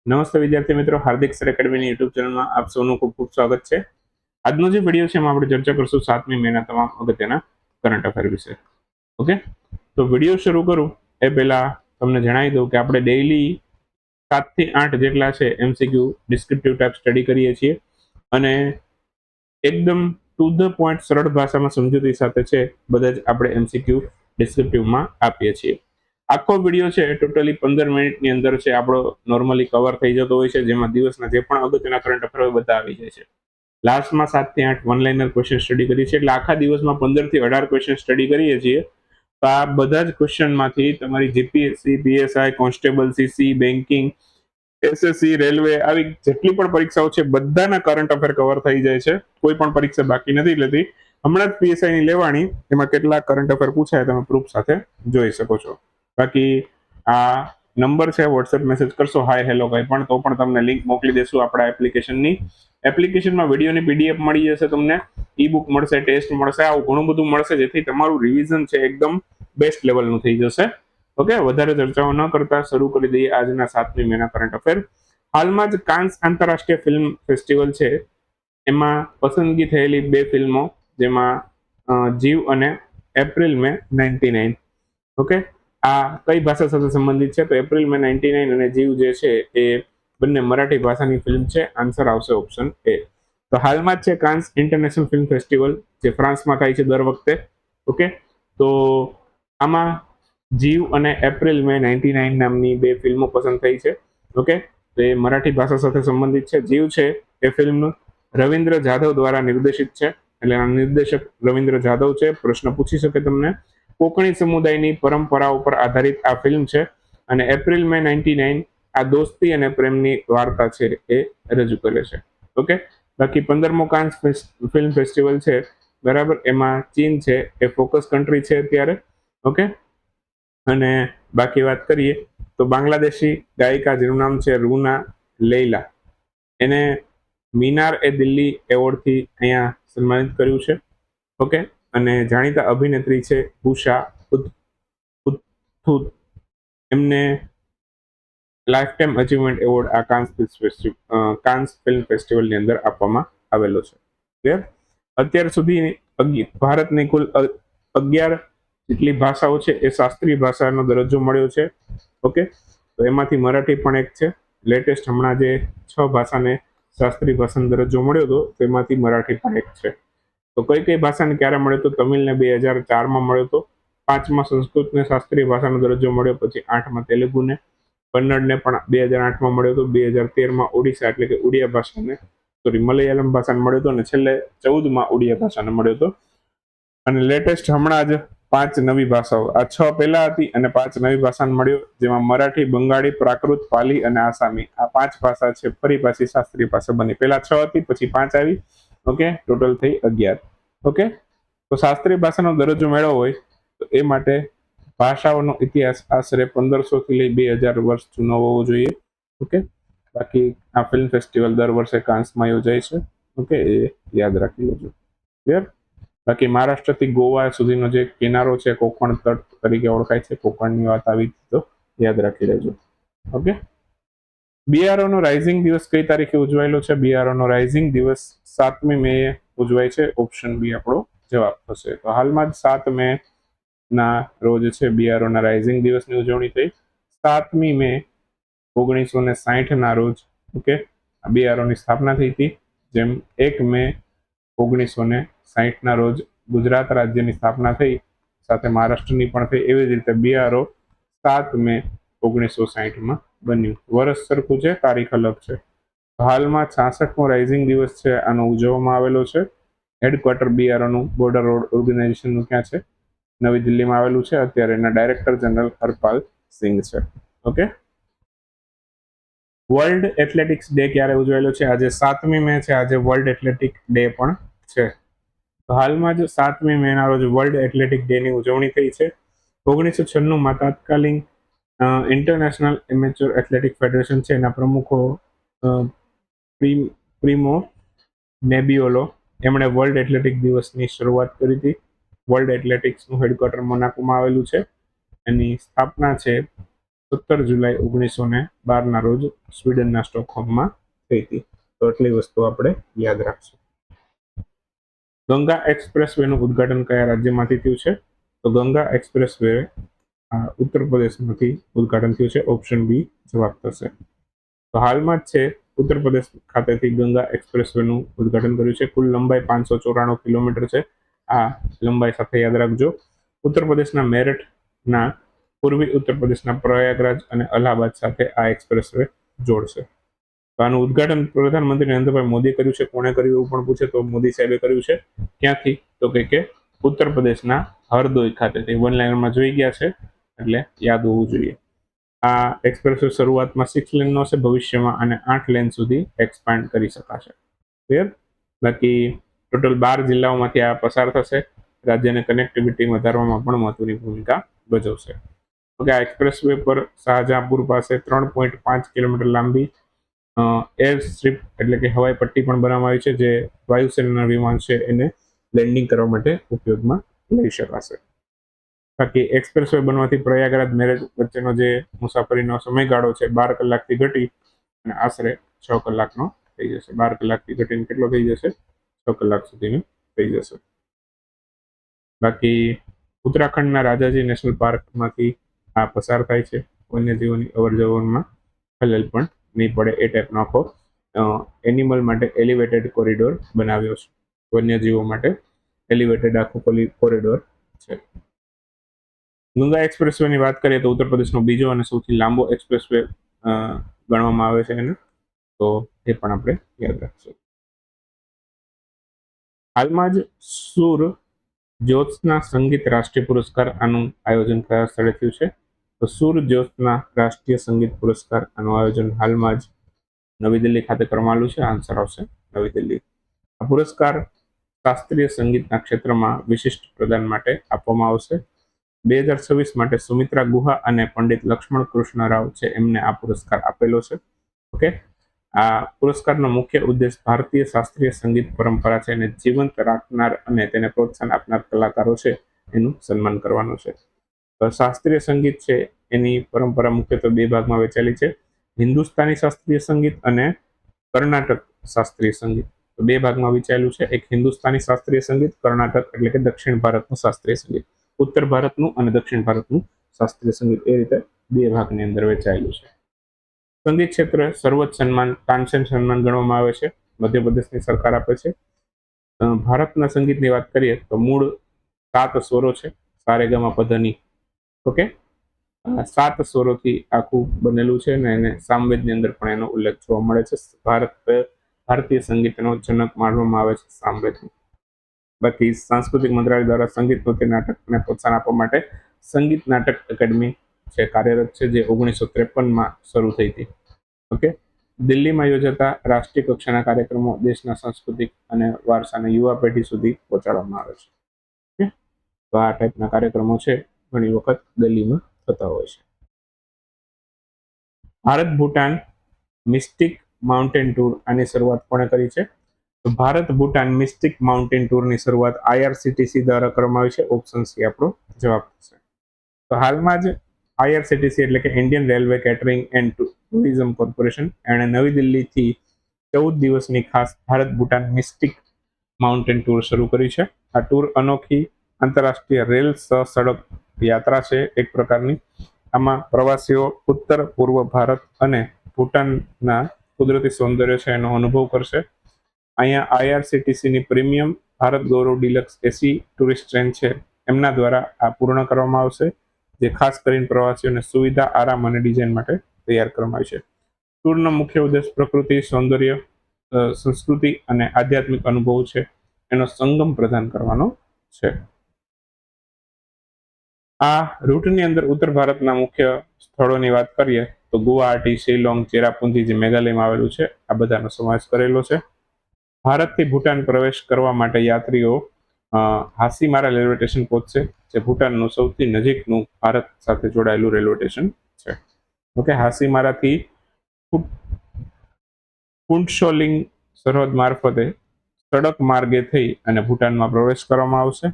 નમસ્તે વિદ્યાર્થી મિત્રો, હાર્દિક સર એકેડમીની યુટ્યુબ ચેનલમાં આપ સૌનું ખૂબ ખૂબ સ્વાગત છે. આજનો જે વિડીયો છે એમાં આપણે ચર્ચા કરશું 7મી મેના તમામ અગત્યના કરંટ અફેર વિશે. ઓકે, તો વિડીયો શરૂ કરું એ પહેલા તમને જણાવી દઉં કે આપણે ડેઈલી 7 થી 8 જેટલા છે એમસીક્યુ ડિસ્ક્રિપ્ટિવ ટાઈપ સ્ટડી કરીએ છીએ અને એકદમ ટુ ધ પોઈન્ટ સરળ ભાષામાં સમજૂતી સાથે છે બધા જ આપણે એમસીક્યુ ડિસ્ક્રિપ્ટિવમાં આપીએ છીએ. આખો વિડીયો છે ટોટલી 15 મિનિટની અંદર છે આપણો નોર્મલી કવર થઈ જતો હોય છે, જેમાં દિવસના જે પણ અગત્યના કરંટ અફેર હોય બધા આવી જાય છે. લાસ્ટમાં 7 થી 8 વન લાઇનર ક્વેશ્ચન સ્ટડી કરીએ છીએ, એટલે આખા દિવસમાં 15 થી 18 ક્વેશ્ચન સ્ટડી કરીએ છીએ. તો આ બધા જ ક્વેશ્ચનમાંથી તમારી GPSC, PSI, constable, CC, banking, SSC, railway આવી જેટલી પણ પરીક્ષાઓ છે બધાના કરંટ અફેર કવર થઈ જાય છે. કોઈ પણ પરીક્ષા બાકી નથી લેતી. હમણાં જ પીએસઆઈ ની લેવાની, એમાં કેટલા કરંટ અફેર પૂછાય તમે પ્રૂફ સાથે જોઈ શકો છો. બાકી આ નંબર છે, વોટ્સએપ મેસેજ કરશો હાય હેલો કંઈ પણ, તો પણ તમને લિંક મોકલી દેશું આપણા એપ્લિકેશનની. એપ્લિકેશનમાં વિડીયોની પીડીએફ મળી જશે, તમને ઈ બુક મળશે, ટેસ્ટ મળશે, આવું ઘણું બધું મળશે, જેથી તમારું રિવિઝન છે એકદમ બેસ્ટ લેવલનું થઈ જશે. ઓકે, વધારે ચર્ચાઓ ન કરતા શરૂ કરી દઈએ આજના 7મી મેના કરંટ અફેર. હાલમાં જ કાન્સ આંતરરાષ્ટ્રીય ફિલ્મ ફેસ્ટિવલ છે, એમાં પસંદગી થયેલી 2 ફિલ્મો, જેમાં જીવ અને એપ્રિલ મે 99. ઓકે, આ કઈ ભાષા સાથે સંબંધિત છે? તો એપ્રિલ મે 99 અને જીવ જે છે એ બંને મરાઠી ભાષાની ફિલ્મ છે. આન્સર આવશે ઓપ્શન એ. તો હાલમાં જ છે કાન્સ ઇન્ટરનેશનલ ફિલ્મ ફેસ્ટિવલ, જે ફ્રાન્સમાં થાય છે દર વખતે. ઓકે, તો આમાં જીવ અને એપ્રિલ મે 99 નામની 2 ફિલ્મો પસંદ થઈ છે. ઓકે, તો એ મરાઠી ભાષા સાથે સંબંધિત છે. જીવ છે એ ફિલ્મ રવિન્દ્ર જાધવ દ્વારા નિર્દેશિત છે, એટલે નિર્દેશક રવિન્દ્ર જાધવ છે. પ્રશ્ન પૂછી શકે તમને. કોકણી સમુદાયની પરંપરાઓ પર આધારિત આ ફિલ્મ છે અને એપ્રિલ મે 99 આ દોસ્તી અને પ્રેમની વાર્તા છે એ રજૂ કરે છે. ઓકે, બાકી 15મો કાન્સ ફિલ્મ ફેસ્ટિવલ છે, બરાબર, એમાં ચીન છે એ ફોકસ કન્ટ્રી છે અત્યારે. ઓકે, અને બાકી વાત કરીએ તો બાંગ્લાદેશી ગાયિકા જેનું નામ છે રૂના લૈલા, એને મીનાર એ દિલ્હી એવોર્ડથી અહીંયા સન્માનિત કર્યું છે. ઓકે, અને જાણીતા અભિનેત્રી છે ઉષા ઉથુપ, એમને લાઈફ ટાઈમ અચીવમેન્ટ એવોર્ડ આ કાન્સ ફિલ્મ ફેસ્ટિવલની અંદર આપવામાં આવેલો છે. ક્લિયર? અત્યાર સુધી ભારતની કુલ 11 જેટલી ભાષાઓ છે એ શાસ્ત્રીય ભાષાનો દરજ્જો મળ્યો છે. ઓકે, તો એમાંથી મરાઠી પણ એક છે. લેટેસ્ટ હમણાં જે 6 ભાષાને શાસ્ત્રીય ભાષાનો દરજ્જો મળ્યો હતો તેમાંથી મરાઠી પણ એક છે. તો કઈ ભાષાને ક્યારે મળ્યો તો તમિલને 2004માં મળ્યો હતો, 5માં સંસ્કૃતને શાસ્ત્રીય ભાષાનો દરજ્જો મળ્યો, પછી 8માં તેલુગુને, કન્નડને પણ 2008માં મળ્યો હતો, 2013માં ઓડિશા એટલે કે ઉડિયા ભાષાને મલયાલમ ભાષાને મળ્યો હતો, અને છેલ્લે 14માં ઉડિયા ભાષાને મળ્યો હતો. અને લેટેસ્ટ હમણાં જ 5 નવી ભાષાઓ, આ 6 પહેલા હતી અને 5 નવી ભાષાને મળ્યો, જેમાં મરાઠી, બંગાળી, પ્રાકૃત, પાલી અને આસામી, આ 5 ભાષા છે ફરી પાછી શાસ્ત્રીય ભાષા બની. પહેલા 6 હતી, પછી 5 આવી. ઓકે, ટોટલ થઈ 11. ઓકે, તો શાસ્ત્રીય ભાષાનો દરજ્જો મેળવવો હોય તો એ માટે ભાષાઓનો ઇતિહાસ આશરે 1500 થી લઈ 2000 વર્ષ જૂનો હોવો જોઈએ. ઓકે, બાકી આ ફિલ્મ ફેસ્ટિવલ દર વર્ષે કાન્સમાં યોજાય છે. ઓકે, એ યાદ રાખી લેજો. ક્લિયર? બાકી મહારાષ્ટ્રથી ગોવા સુધીનો જે કિનારો છે કોકણ તટ તરીકે ઓળખાય છે. કોકણની વાત આવી તો યાદ રાખી લેજો. ઓકે, બીઆરઓનો રાઇઝિંગ દિવસ કઈ તારીખે ઉજવાયેલો છે? બીઆરઓનો રાઇઝિંગ દિવસ 7મી મે ઉજવાય છે. ઓપ્શન બી આપણો જવાબ થશે. તો હાલમાં જ 7 મે ના રોજ છે બીઆરઓના રાઇઝિંગ દિવસની ઉજવણી થઈ. 7મી મે 1960 ના રોજ, ઓકે, બીઆરઓની સ્થાપના થઈ હતી. જેમ 1 મે 1960 ના રોજ ગુજરાત રાજ્યની સ્થાપના થઈ, સાથે મહારાષ્ટ્રની પણ થઈ, એવી જ રીતે બીઆરઓ 7 મે 1960માં બન્યું. વર્ષ સરખું છે, તારીખ અલગ છે. હાલમાં 66મો રાઇઝિંગ દિવસ છે, આનો ઉજવવામાં આવેલો છે. હેડક્વાર્ટર બીઆરઓનું બોર્ડર રોડ ઓર્ગેનાઇઝેશનનું ક્યાં છે? નવી દિલ્હીમાં આવેલું છે. અત્યારે એના ડાયરેક્ટર જનરલ હરપાલ સિંઘ છે. ઓકે, વર્લ્ડ એથ્લેટિક્સ ડે ક્યારે ઉજવાયેલો છે? આજે 7મી મે છે. આજે વર્લ્ડ એથ્લેટિક ડે પણ છે. તો હાલમાં જ 7મી મે ના રોજ વર્લ્ડ એથ્લેટિક ડે ની ઉજવણી થઈ છે. 1996માં તાત્કાલિક ઇન્ટરનેશનલ એમેચ્યોર એથ્લેટિક ફેડરેશન છે, એના પ્રમુખો પ્રીમો નેબિયોલો, એમણે વર્લ્ડ એથ્લેટિક દિવસની શરૂઆત કરી હતી. વર્લ્ડ એથ્લેટિક્સનું હેડક્વાર્ટર મોનાકોમાં આવેલું છે. એની સ્થાપના છે 17 જુલાઈ 1912 ના રોજ સ્વીડનના સ્ટોકહોમમાં થઈ હતી. તો એટલી વસ્તુ આપણે યાદ રાખશું. ગંગા એક્સપ્રેસવે નું ઉદ્ઘાટન કયા રાજ્યમાંથી થયું છે? તો ગંગા એક્સપ્રેસવે ઉત્તર પ્રદેશમાંથી ઉદ્ઘાટન થયું છે. ઓપ્શન બી જવાબ થશે. તો હાલમાં જ છે ઉત્તર પ્રદેશ ખાતેથી ગંગા એક્સપ્રેસવે નું ઉદ્ઘાટન કર્યું છે. કુલ લંબાઈ 594 કિલોમીટર છે. આ લંબાઈ સાથે યાદ રાખજો. ઉત્તર પ્રદેશના મેરઠના પૂર્વી ઉત્તર પ્રદેશના પ્રયાગરાજ અને અલ્હાબાદ સાથે આ એક્સપ્રેસવે જોડશે. તો આનું ઉદ્ઘાટન પ્રધાનમંત્રી નરેન્દ્રભાઈ મોદી કર્યું છે. કોણે કર્યું એવું પણ પૂછે તો મોદી સાહેબે કર્યું છે. ક્યાંથી? તો કે ઉત્તર પ્રદેશના હરદોઈ ખાતેથી. વન લાઇનમાં જોઈ ગયા છે એટલે યાદ હોવું જોઈએ. આ એક્સપ્રેસવે શરૂઆતમાં 6 લેનનો હશે, ભવિષ્યમાં આને 8 લેન સુધી એક્સપાન્ડ કરી શકાશે. ક્લિયર? બાકી ટોટલ 12 જિલ્લાઓમાંથી આ પસાર થશે. રાજ્યની કનેક્ટિવિટી વધારવામાં પણ મહત્વની ભૂમિકા ભજવશે. ઓકે, આ એક્સપ્રેસવે પર શાહજહાંપુર પાસે 3.5 કિલોમીટર લાંબી એર સ્ટ્રીપ એટલે કે હવાઈ પટ્ટી પણ બનાવવામાં આવી છે, જે વાયુસેનાના વિમાન છે એને લેન્ડિંગ કરવા માટે ઉપયોગમાં લઈ શકાશે. બાકી એક્સપ્રેસવે બનવાથી પ્રયાગરાજ મેરઠ વચ્ચેનો જે મુસાફરીનો સમયગાળો છે 12 કલાકથી ઘટી અને આશરે 6 કલાકનો થઈ જશે. 12 કલાકથી ઘટીને કેટલો થઈ જશે? 6 કલાક સુધીનો થઈ જશે. બાકી ઉત્તરાખંડના રાજાજી નેશનલ પાર્કમાંથી આ પસાર થાય છે. વન્યજીવોની અવરજવરમાં ખલેલ પણ નહીં પડે એ ટાઈપનો આખો એનિમલ માટે એલિવેટેડ કોરિડોર બનાવ્યો છે. વન્યજીવો માટે એલિવેટેડ આખો કોરિડોર છે. ગંગા એક્સપ્રેસવેની વાત કરીએ તો ઉત્તર પ્રદેશનો બીજો અને સૌથી લાંબો એક્સપ્રેસવે ગણવામાં આવે છે એને. તો એ પણ આપણે યાદ રાખશું. હાલમાં જ સુર જ્યોત્સના સંગીત રાષ્ટ્રીય પુરસ્કાર આનું આયોજન કયા સ્થળે થયું છે? તો સુર જ્યોત્સના રાષ્ટ્રીય સંગીત પુરસ્કાર આનું આયોજન હાલમાં જ નવી દિલ્હી ખાતે કરવામાં આવ્યું છે. આન્સર આવશે નવી દિલ્હી. આ પુરસ્કાર શાસ્ત્રીય સંગીતના ક્ષેત્રમાં વિશિષ્ટ પ્રદાન માટે આપવામાં આવશે. 2026 માટે સુમિત્રા ગુહા અને પંડિત લક્ષ્મણ કૃષ્ણ રાવ છે એમને આ પુરસ્કાર આપેલો છે. ઓકે, આ પુરસ્કારનો મુખ્ય ઉદ્દેશ ભારતીય શાસ્ત્રીય સંગીત પરંપરા છે એને જીવંત રાખનાર અને તેને પ્રોત્સાહન આપનાર કલાકારો છે એનું સન્માન કરવાનું છે. શાસ્ત્રીય સંગીત છે એની પરંપરા મુખ્યત્વે 2 ભાગમાં વહેંચાયેલી છે: હિન્દુસ્તાની શાસ્ત્રીય સંગીત અને કર્ણાટક શાસ્ત્રીય સંગીત. તો 2 ભાગમાં વહેંચાયેલું છે. એક હિન્દુસ્તાની શાસ્ત્રીય સંગીત, કર્ણાટક એટલે કે દક્ષિણ ભારતનું શાસ્ત્રીય સંગીત, ઉત્તર ભારતનું અને દક્ષિણ ભારતનું શાસ્ત્રીય સંગીત, એ રીતે 2 ભાગની અંદર વહેંચાયેલું છે. સંગીત ક્ષેત્ર સર્વોચ્ચ સન્માન તાનસેન સન્માન ગણવામાં આવે છે. મધ્યપ્રદેશની સરકાર આપે છે. ભારતના સંગીતની વાત કરીએ તો મૂળ 7 સ્વરો છે. સારેગામા પધની. ઓકે, 7 સ્વરોથી આખું બનેલું છે અને એને સામવેદની અંદર પણ એનો ઉલ્લેખ જોવા મળે છે. ભારતીય સંગીતનો જનક માનવામાં આવે છે સામવેદ. બાકી સાંસ્કૃતિક મંત્રાલય દ્વારા સંગીત નૃત્ય નાટકને પ્રોત્સાહન આપવા માટે સંગીત નાટક એકેડમી છે કાર્યરત છે, જે 1953માં શરૂ થઈ હતી. ઓકે, દિલ્હીમાં યોજાતા રાષ્ટ્રીય કક્ષાના કાર્યક્રમો દેશના સાંસ્કૃતિક અને વારસાને યુવા પેઢી સુધી પહોંચાડવામાં આવે છે. ઓકે, તો આ ટાઈપના કાર્યક્રમો છે ઘણી વખત દિલ્હીમાં થતા હોય છે. Bharat Bhutan mistake mountain tour આની શરૂઆત કોણે કરી છે? તો ભારત ભૂટાન મિસ્ટિક માઉન્ટેન ટૂરની શરૂઆત IRCTC દ્વારા કરવામાં આવી છે. ઓપ્શન સી આપણો જવાબ થશે. તો હાલમાં જ IRCTC એટલે કે Indian railway catering and tourism corporation એણે નવી દિલ્હીથી 14 દિવસની ખાસ Bharat Bhutan mistake mountain tour શરૂ કરી છે. આ ટૂર અનોખી આંતરરાષ્ટ્રીય રેલ સડક યાત્રા છે એક પ્રકારની. આમાં પ્રવાસીઓ ઉત્તર પૂર્વ ભારત અને ભૂટાનના કુદરતી સૌંદર્ય છે એનો અનુભવ કરશે. અહીંયા IRCTCની પ્રીમિયમ ભારત ગૌરવ ડિલક્સ એસી ટુરિસ્ટ ટ્રેન છે એમના દ્વારા આ પૂર્ણ કરવામાં આવશે, જે ખાસ કરીને પ્રવાસીઓને સુવિધા, આરામ અને ડિઝાઇન માટે તૈયાર કરવામાં આવી છે. ટૂરનો મુખ્ય ઉદ્દેશ પ્રકૃતિ, સૌંદર્ય, સંસ્કૃતિ અને આધ્યાત્મિક અનુભવ છે એનો સંગમ પ્રદાન કરવાનો છે. આ રૂટની અંદર ઉત્તર ભારતના મુખ્ય સ્થળોની વાત કરીએ તો ગુવાહાટી, શિલોંગ, ચેરાપુંજી જે મેઘાલયમાં આવેલું છે, આ બધાનો સમાવેશ કરેલો છે. ભારતથી ભૂટાન પ્રવેશ કરવા માટે યાત્રીઓ હાસીમારા રેલવે સ્ટેશન પહોંચશે, જે ભૂટાનનું સૌથી નજીકનું ભારત સાથે જોડાયેલું રેલવે સ્ટેશન છે. ઓકે, હાસીમારાથી પુંટશોલિંગ સરહદ મારફતે સડક માર્ગે થઈ અને ભૂટાનમાં પ્રવેશ કરવામાં આવશે.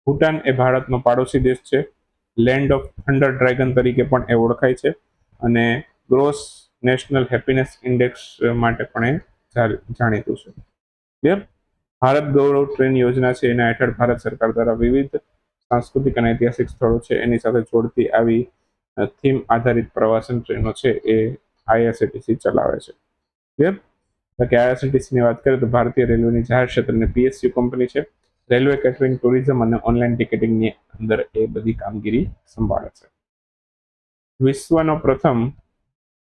ભૂટાન એ ભારતનો પાડોશી દેશ છે. લેન્ડ ઓફ થંડર ડ્રેગન તરીકે પણ એ ઓળખાય છે. અને ગ્રોસ નેશનલ હેપીનેસ ઇન્ડેક્સ માટે પણ એ જાણીતું છે. ક્લિયર? ભારત ગૌરવ ટ્રેન યોજના છે, એના હેઠળ ભારત સરકાર દ્વારા વિવિધ સાંસ્કૃતિક અને ઐતિહાસિક સ્થળો છે એની સાથે જોડતી આવી થીમ આધારિત પ્રવાસન ટ્રેનો છે એ આઈઆરસીટીસી ચલાવે છે. ક્લિયર? કે આઈઆરસીટીસી ની વાત કરીએ તો ભારતીય રેલવેની જાહેર ક્ષેત્રની પીએસયુ કંપની છે. રેલવે કેટરિંગ, ટુરિઝમ અને ઓનલાઈન ટિકિટિંગની અંદર એ બધી કામગીરી સંભાળે છે. વિશ્વનો પ્રથમ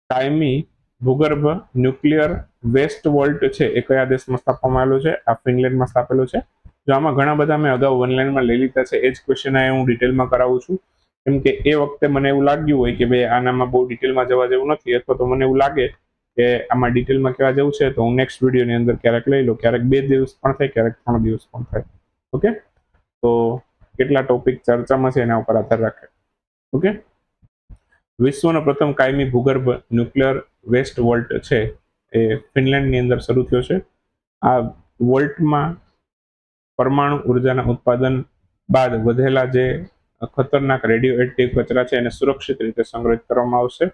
કાયમી ભૂગર્ભ ન્યુક્લિયર વેસ્ટ વોલ્ટ છે એ કયા દેશમાં સ્થાપવામાં આવેલું છે? આ ફિનલેન્ડમાં સ્થાપેલું છે. જો આમાં ઘણા બધા મેં અગાઉ ઓનલાઈનમાં લઈ લીધા છે, એ જ ક્વેશ્ચન હું ડિટેલમાં કરાવું છું, કેમ કે એ વખતે મને એવું લાગ્યું હોય કે ભાઈ આનામાં બહુ ડિટેલમાં જવા જેવું નથી, અથવા તો મને એવું લાગે કે આમાં ડિટેલમાં કહેવા જેવું છે તો હું નેક્સ્ટ વિડીયોની અંદર ક્યારેક લઈ લઉં. ક્યારેક 2 દિવસ પણ થાય, ક્યારેક 3 દિવસ પણ થાય. ઓકે, તો કેટલા ટોપિક ચર્ચામાં છે એના ઉપર આધાર રાખે. ઓકે, વિશ્વનો પ્રથમ કાયમી ભૂગર્ભ ન્યુક્લિયર વેસ્ટ વોલ્ટ છે એ ફિનલેન્ડની અંદર શરૂ થયો છે. આ વોલ્ટમાં પરમાણુ ઉર્જાના ઉત્પાદન બાદ વધેલા જે ખતરનાક રેડિયો એક્ટિવ કચરા છે એને સુરક્ષિત રીતે સંગ્રહિત કરવામાં આવશે,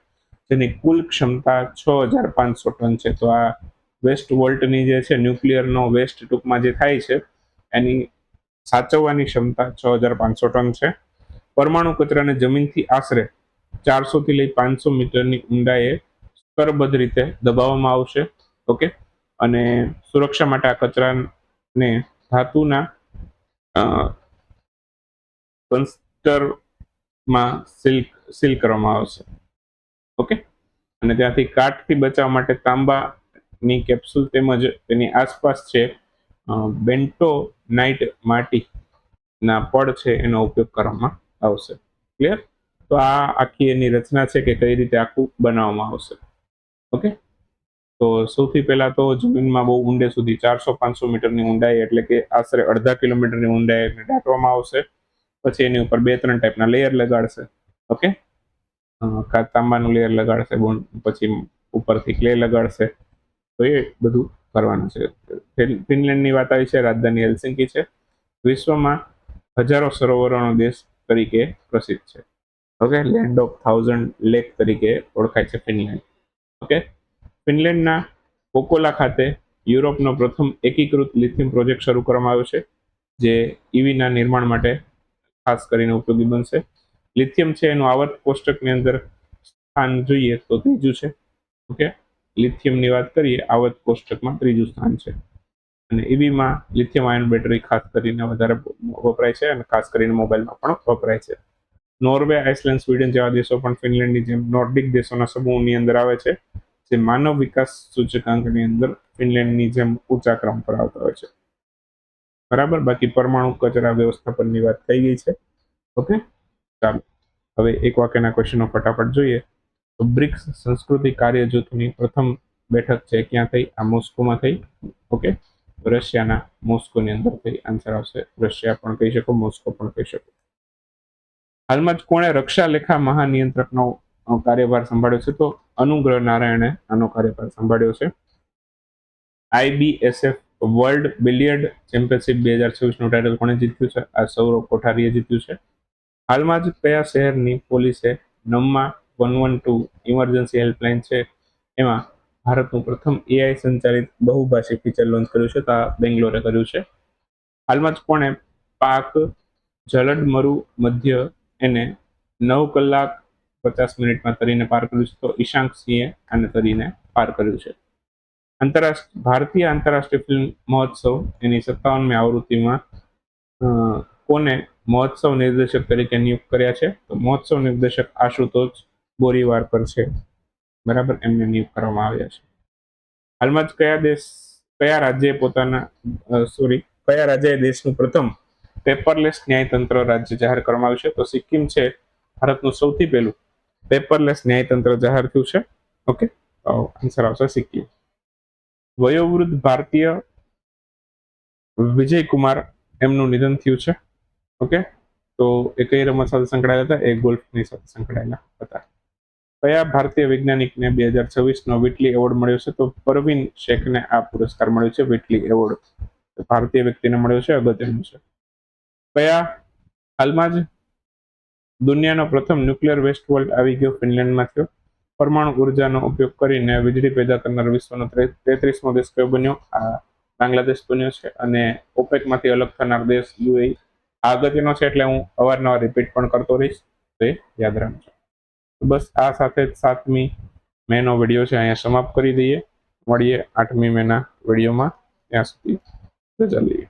જેની કુલ ક્ષમતા 6500 ટન છે. તો આ વેસ્ટ વોલ્ટની જે છે, ન્યુક્લિયરનો વેસ્ટ ટૂંકમાં જે થાય છે એની સાચવવાની ક્ષમતા 6500 ટન છે. પરમાણુ કચરાને જમીનથી આશરે 400 થી લઈ 500 મીટરની ઊંડાઈએ સ્તરબદ્ધ રીતે દબાવવામાં આવશે. ઓકે, અને સુરક્ષા માટે આ કચરાને ધાતુના કંસ્ટરમાં સીલ કરવામાં આવશે. ઓકે, અને ત્યાંથી કાટથી બચાવવા માટે તાંબાની કેપ્સ્યુલ તેમજ તેની આસપાસ છે બેન્ટોનાઇટ માટીના પડ છે એનો ઉપયોગ કરવામાં આવશે. ક્લિયર? તો આ આખી એની રચના છે કે કઈ રીતે આખું બનાવવામાં આવશે. ઓકે, તો સૌથી પહેલા તો જમીનમાં બહુ ઊંડે સુધી 400-500 મીટરની ઊંડાઈ, એટલે કે આશરે અડધા કિલોમીટરની ઊંડાઈ દાટવામાં આવશે. પછી એની ઉપર 2-3 ટાઈપના લેયર લગાડશે. ઓકે, તાંબાનું લેયર લગાડશે, પછી ઉપરથી ક્લે લગાડશે. તો એ બધું કરવાનું છે. ફિનલેન્ડની વાત આવી છે, રાજધાની હેલ્સિંકી છે. વિશ્વમાં હજારો સરોવરોનો દેશ તરીકે પ્રસિદ્ધ છે. ઓકે, લેન્ડ ઓફ 1000 લેક તરીકે ઓળખાય છે ફિનલેન્ડ. ઓકે, ફિનલેન્ડના પોકોલા ખાતે યુરોપનો પ્રથમ એકીકૃત લિથિયમ પ્રોજેક્ટ શરૂ કરવામાં આવ્યો છે, જે ઈવીના નિર્માણ માટે ખાસ કરીને ઉપયોગી બનશે. લિથિયમ છે એનું આવર્ત કોષ્ટકની અંદર સ્થાન જોઈએ તો 3જું છે. ઓકે, લિથિયમની વાત કરીએ આવર્ત કોષ્ટકમાં 3જું સ્થાન છે. અને ઈવીમાં લિથિયમ આયન બેટરી ખાસ કરીને વધારે વપરાય છે, અને ખાસ કરીને મોબાઈલમાં પણ વપરાય છે. નોર્વે, આઇસલેન્ડ, સ્વીડન જેવા દેશો પણ ફિનલેન્ડની જેમ નોર્ડિક દેશોના સમૂહની અંદર આવે છે, જે માનવ વિકાસ સૂચકાંકની અંદર ફિનલેન્ડની જેમ ઊંચા ક્રમ પર આવતા હોય છે. બરાબર, બાકી પરમાણુ કચરા વ્યવસ્થાપનની વાત થઈ ગઈ છે. ઓકે, ચાલો હવે એક વાક્યના ક્વેશ્ચનો ફટાફટ જોઈએ. તો બ્રિક્સ સંસ્કૃતિ કાર્ય જૂથની પ્રથમ બેઠક છે ક્યાં થઈ? આ મોસ્કોમાં થઈ. ઓકે, રશિયાના મોસ્કોની અંદર થઈ. આન્સર આવશે રશિયા પણ કહી શકો, મોસ્કો પણ કહી શકો. હાલમાં જ કોણે રક્ષા લેખા મહાનિયંત્રકનો કાર્યભાર સંભાળ્યો છે? તો અનુગ્રહ નારાયણે આનો કાર્યભાર સંભાળ્યો છે. IBSF વર્લ્ડ બિલિયર્ડ ચેમ્પિયનશિપ 2026 નું ટાઇટલ કોણે જીત્યું છે? આ સૌરવ કોઠારીએ જીત્યું છે. હાલમાં જ કયા શહેરની પોલીસે નમ્મા 112 ઇમરજન્સી હેલ્પલાઇન છે એમાં ભારતનું પ્રથમ AI સંચાલિત બહુભાષી ફીચર લોન્ચ કર્યું છે? તો આ બેંગ્લોરે કર્યું છે. હાલમાં જ કોણે પાક જલડમરુ મધ્ય એને 9 કલાક 50 મિનિટમાં તરીને પાર કર્યું છે? તો ઈશાંક સિંહે આને તરીને પાર કર્યું છે. ભારતીય આંતરરાષ્ટ્રીય ફિલ્મ મહોત્સવ એની 57મી આવૃત્તિમાં કોને મહોત્સવ નિર્દેશક તરીકે નિયુક્ત કર્યા છે? તો મહોત્સવ નિર્દેશક આશુતોષ બોરીવારકર છે. બરાબર, એમને નિયુક્ત કરવામાં આવ્યા છે. હાલમાં જ કયા રાજ્યએ દેશનું પ્રથમ પેપરલેસ ન્યાયતંત્ર રાજ્ય જાહેર કરવામાં આવ્યું છે? તો સિક્કિમ છે ભારતનું સૌથી પહેલું પેપરલેસ ન્યાયતંત્ર જાહેર થયું છે. ઓકે, આન્સર આવશે સિક્કિમ. વયોવૃદ્ધ ભારતીય વિજય કુમાર એમનું નિધન થયું છે. ઓકે, તો એ કઈ રમત સાથે સંકળાયેલા હતા? એ ગોલ્ફની સાથે સંકળાયેલા હતા. કયા ભારતીય વૈજ્ઞાનિકને 2026નો વિટલી એવોર્ડ મળ્યો છે? તો પરવીન શેખને આ પુરસ્કાર મળ્યો છે, વિટલી એવોર્ડ. ભારતીય વ્યક્તિને મળ્યો છે, અગત્યનું છે. કયા હાલમાં જ દુનિયાનો પ્રથમ ન્યુક્લિયર વેસ્ટ વોલ્ટ આવી ગયો? ફિનલેન્ડમાં થયો. પરમાણુ ઉર્જાનો ઉપયોગ કરીને વીજળી પેદા કરનાર વિશ્વનો 33મો દેશ કયો બન્યો? આ બાંગ્લાદેશ બન્યો છે. અને ઓપેકમાંથી અલગ થનાર દેશ યુએઈ. આ અગત્યનો છે એટલે હું અવારનવાર રિપીટ પણ કરતો રહીશ, તો એ યાદ રાખજો. બસ આ સાથે જ 7મી મેનો વિડીયો છે અહીંયા સમાપ્ત કરી દઈએ. મળીએ 8મી મેના વિડીયોમાં. ત્યાં સુધી રજા લઈએ.